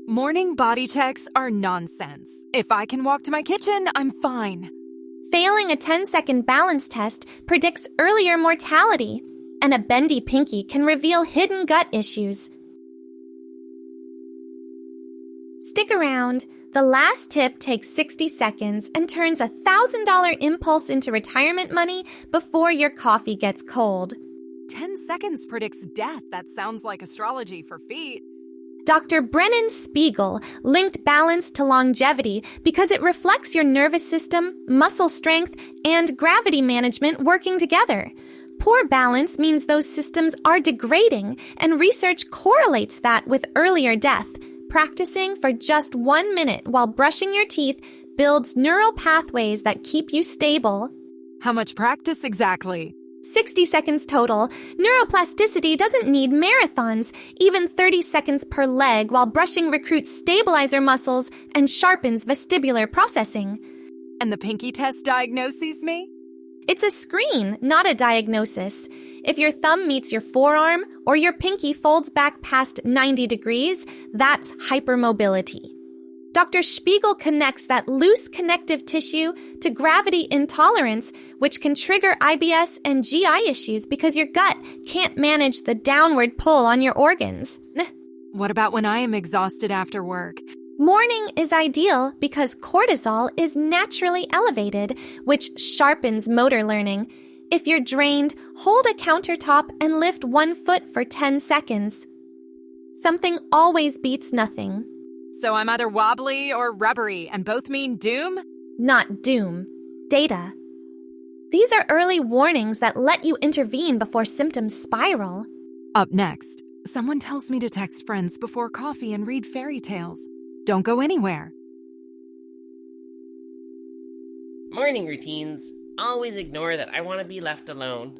Morning body checks are nonsense. If I can walk to my kitchen, I'm fine. Failing a 10-second balance test predicts earlier mortality, and a bendy pinky can reveal hidden gut issues. Stick around. The last tip takes 60 seconds and turns a $1,000 impulse into retirement money before your coffee gets cold. 10 seconds predicts death. That sounds like astrology for feet. Dr. Brennan Spiegel linked balance to longevity because it reflects your nervous system, muscle strength, and gravity management working together. Poor balance means those systems are degrading, and research correlates that with earlier death. Practicing for just 1 minute while brushing your teeth builds neural pathways that keep you stable. How much practice exactly? 60 seconds total. Neuroplasticity doesn't need marathons. Even 30 seconds per leg while brushing recruits stabilizer muscles and sharpens vestibular processing. And the pinky test diagnoses me? It's a screen, not a diagnosis. If your thumb meets your forearm or your pinky folds back past 90 degrees, that's hypermobility. Dr. Spiegel connects that loose connective tissue to gravity intolerance, which can trigger IBS and GI issues because your gut can't manage the downward pull on your organs. What about when I am exhausted after work? Morning is ideal because cortisol is naturally elevated, which sharpens motor learning. If you're drained, hold a countertop and lift 1 foot for 10 seconds. Something always beats nothing. So I'm either wobbly or rubbery, and both mean doom? Not doom. Data. These are early warnings that let you intervene before symptoms spiral. Up next, someone tells me to text friends before coffee and read fairy tales. Don't go anywhere. Morning routines. Always ignore that I want to be left alone.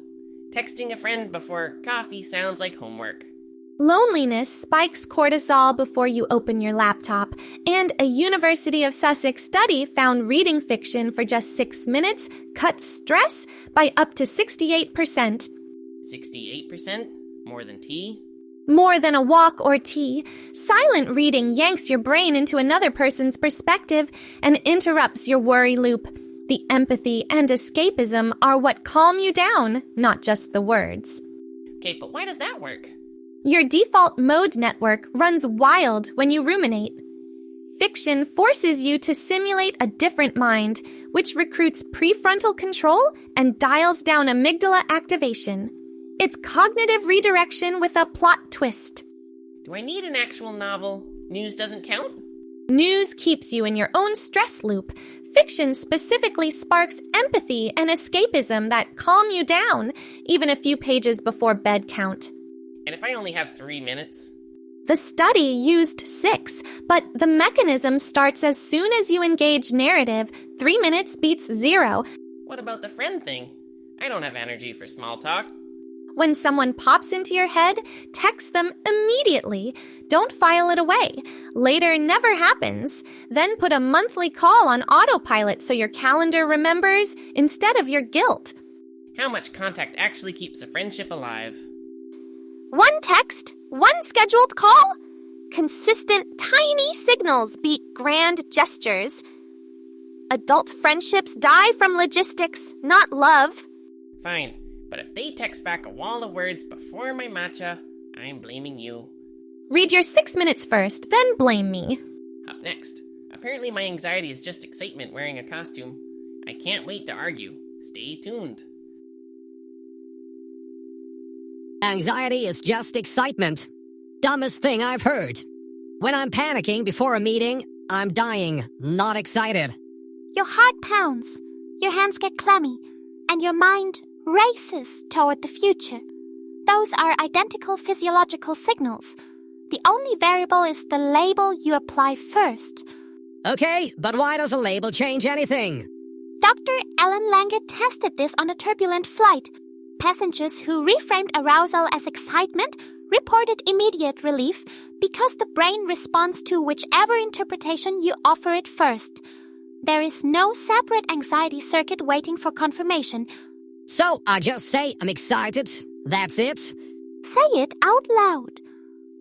Texting a friend before coffee sounds like homework. Loneliness spikes cortisol before you open your laptop, and a University of Sussex study found reading fiction for just 6 minutes cuts stress by up to 68%. 68%? More than tea? More than a walk or tea, silent reading yanks your brain into another person's perspective and interrupts your worry loop. The empathy and escapism are what calm you down, not just the words. Okay, but why does that work? Your default mode network runs wild when you ruminate. Fiction forces you to simulate a different mind, which recruits prefrontal control and dials down amygdala activation. It's cognitive redirection with a plot twist. Do I need an actual novel? News doesn't count? News keeps you in your own stress loop. Fiction specifically sparks empathy and escapism that calm you down, even a few pages before bed count. And if I only have 3 minutes? The study used 6, but the mechanism starts as soon as you engage narrative. 3 minutes beats 0. What about the friend thing? I don't have energy for small talk. When someone pops into your head, text them immediately. Don't file it away. Later never happens. Then put a monthly call on autopilot so your calendar remembers instead of your guilt. How much contact actually keeps a friendship alive? 1 text, 1 scheduled call. Consistent, tiny signals beat grand gestures. Adult friendships die from logistics, not love. Fine, but if they text back a wall of words before my matcha, I'm blaming you. Read your 6 minutes first, then blame me. Up next, apparently my anxiety is just excitement wearing a costume. I can't wait to argue. Stay tuned. Anxiety is just excitement. Dumbest thing I've heard. When I'm panicking before a meeting, I'm dying, not excited. Your heart pounds, your hands get clammy, and your mind races toward the future. Those are identical physiological signals. The only variable is the label you apply first. Okay, but why does a label change anything? Dr. Ellen Langer tested this on a turbulent flight. Passengers who reframed arousal as excitement reported immediate relief because the brain responds to whichever interpretation you offer it first. There is no separate anxiety circuit waiting for confirmation. So I just say I'm excited. That's it? Say it out loud.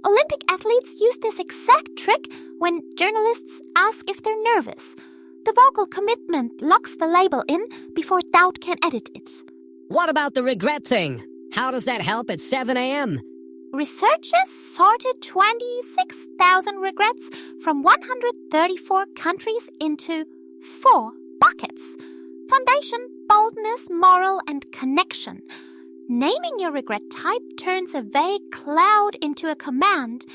Olympic athletes use this exact trick when journalists ask if they're nervous. The vocal commitment locks the label in before doubt can edit it. What about the regret thing? How does that help at 7 a.m.? Researchers sorted 26,000 regrets from 134 countries into 4 buckets: foundation, boldness, moral, and connection. Naming your regret type turns a vague cloud into a command.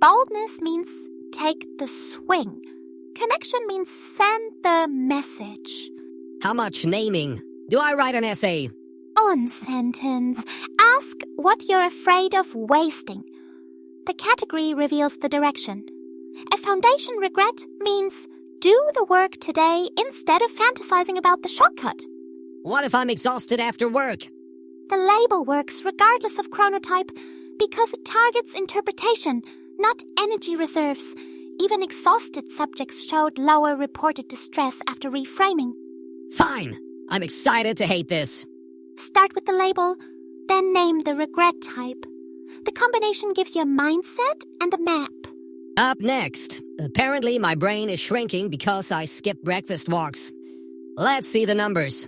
Boldness means take the swing. Connection means send the message. How much naming? Do I write an essay? On sentence. Ask what you're afraid of wasting. The category reveals the direction. A foundation regret means do the work today instead of fantasizing about the shortcut. What if I'm exhausted after work? The label works regardless of chronotype because it targets interpretation, not energy reserves. Even exhausted subjects showed lower reported distress after reframing. Fine. I'm excited to hate this. Start with the label, then name the regret type. The combination gives you a mindset and a map. Up next. Apparently my brain is shrinking because I skip breakfast walks. Let's see the numbers.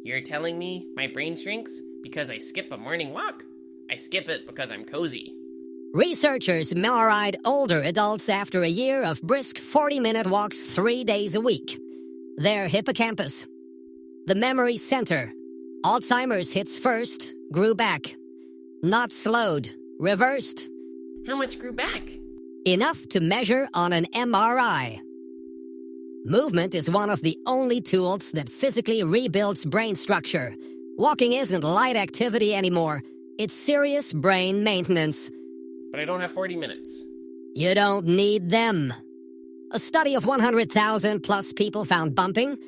You're telling me my brain shrinks because I skip a morning walk? I skip it because I'm cozy. Researchers MRI'd older adults after a year of brisk 40-minute walks 3 days a week. Their hippocampus, the memory center, Alzheimer's hits first, grew back. Not slowed, reversed. How much grew back? Enough to measure on an MRI. Movement is one of the only tools that physically rebuilds brain structure. Walking isn't light activity anymore. It's serious brain maintenance. But I don't have 40 minutes. You don't need them. A study of 100,000 plus people found bumping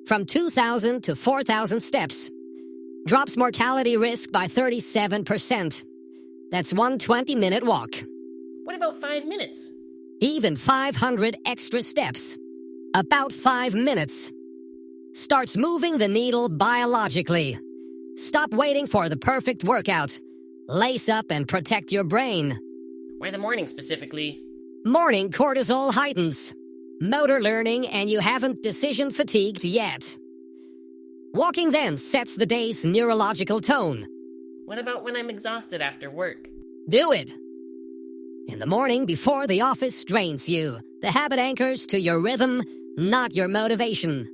from 2,000 to 4,000 steps. Drops mortality risk by 37%. That's one 20-minute walk. What about 5 minutes? Even 500 extra steps. About 5 minutes. Starts moving the needle biologically. Stop waiting for the perfect workout. Lace up and protect your brain. Why the morning specifically? Morning cortisol heightens. Motor learning and you haven't decision fatigued yet. Walking then sets the day's neurological tone. What about when I'm exhausted after work? Do it. In the morning before the office drains you. The habit anchors to your rhythm, not your motivation.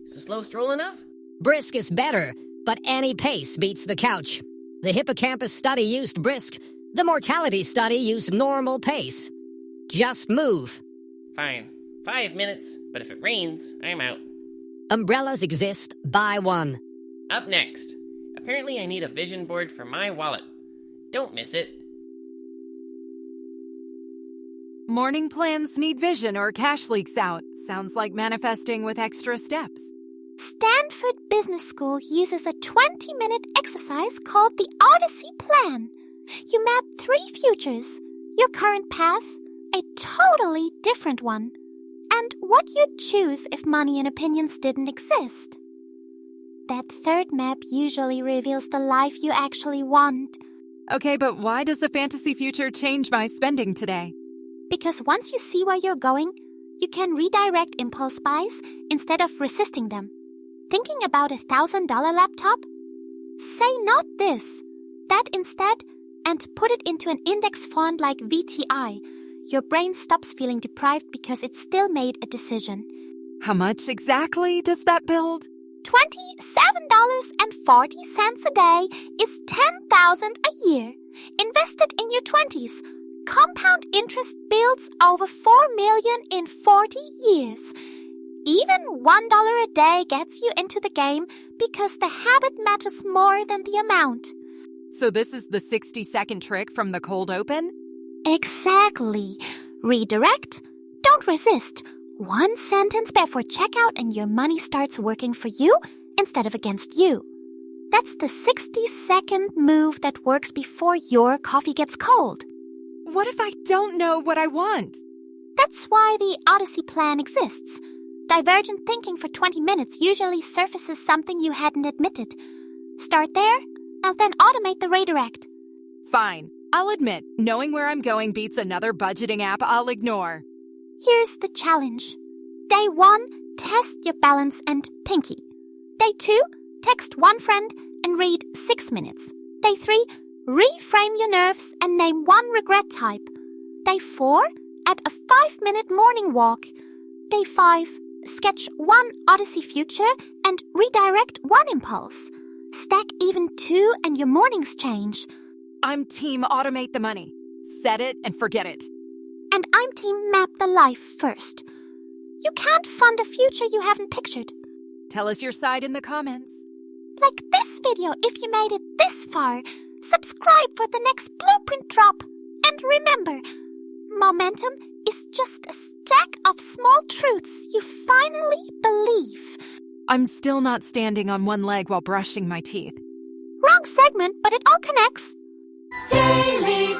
Is a slow stroll enough? Brisk is better, but any pace beats the couch. The hippocampus study used brisk. The mortality study used normal pace. Just move. Fine. 5 minutes, but if it rains, I'm out. Umbrellas exist. Buy one. Up next. Apparently I need a vision board for my wallet. Don't miss it. Morning plans need vision or cash leaks out. Sounds like manifesting with extra steps. Stanford Business School uses a 20-minute exercise called the Odyssey Plan. You map 3 futures, your current path, a totally different one, and what you'd choose if money and opinions didn't exist. That third map usually reveals the life you actually want. Okay, but why does the fantasy future change my spending today? Because once you see where you're going, you can redirect impulse buys instead of resisting them. Thinking about a $1,000 laptop? Say not this, that instead, and put it into an index font like VTI. Your brain stops feeling deprived because it still made a decision. How much exactly does that build? $27.40 a day is $10,000 a year. Invested in your 20s. Compound interest builds over $4 million in 40 years. Even $1 a day gets you into the game because the habit matters more than the amount. So this is the 60-second trick from the cold open? Exactly. Redirect. Don't resist. 1 sentence before checkout and your money starts working for you instead of against you. That's the 60-second move that works before your coffee gets cold. What if I don't know what I want? That's why the Odyssey Plan exists. Divergent thinking for 20 minutes usually surfaces something you hadn't admitted. Start there, and then automate the redirect. Fine. I'll admit, knowing where I'm going beats another budgeting app I'll ignore. Here's the challenge. Day 1, test your balance and pinky. Day 2, text one friend and read 6 minutes. Day 3, reframe your nerves and name one regret type. Day 4, add a 5-minute morning walk. Day 5, sketch one Odyssey future and redirect one impulse. Stack even 2 and your mornings change. I'm team automate the money. Set it and forget it. And I'm team map the life first. You can't fund a future you haven't pictured. Tell us your side in the comments. Like this video if you made it this far. Subscribe for the next blueprint drop. And remember, momentum is just a stack of small truths you finally believe. I'm still not standing on one leg while brushing my teeth. Wrong segment, but it all connects. Daily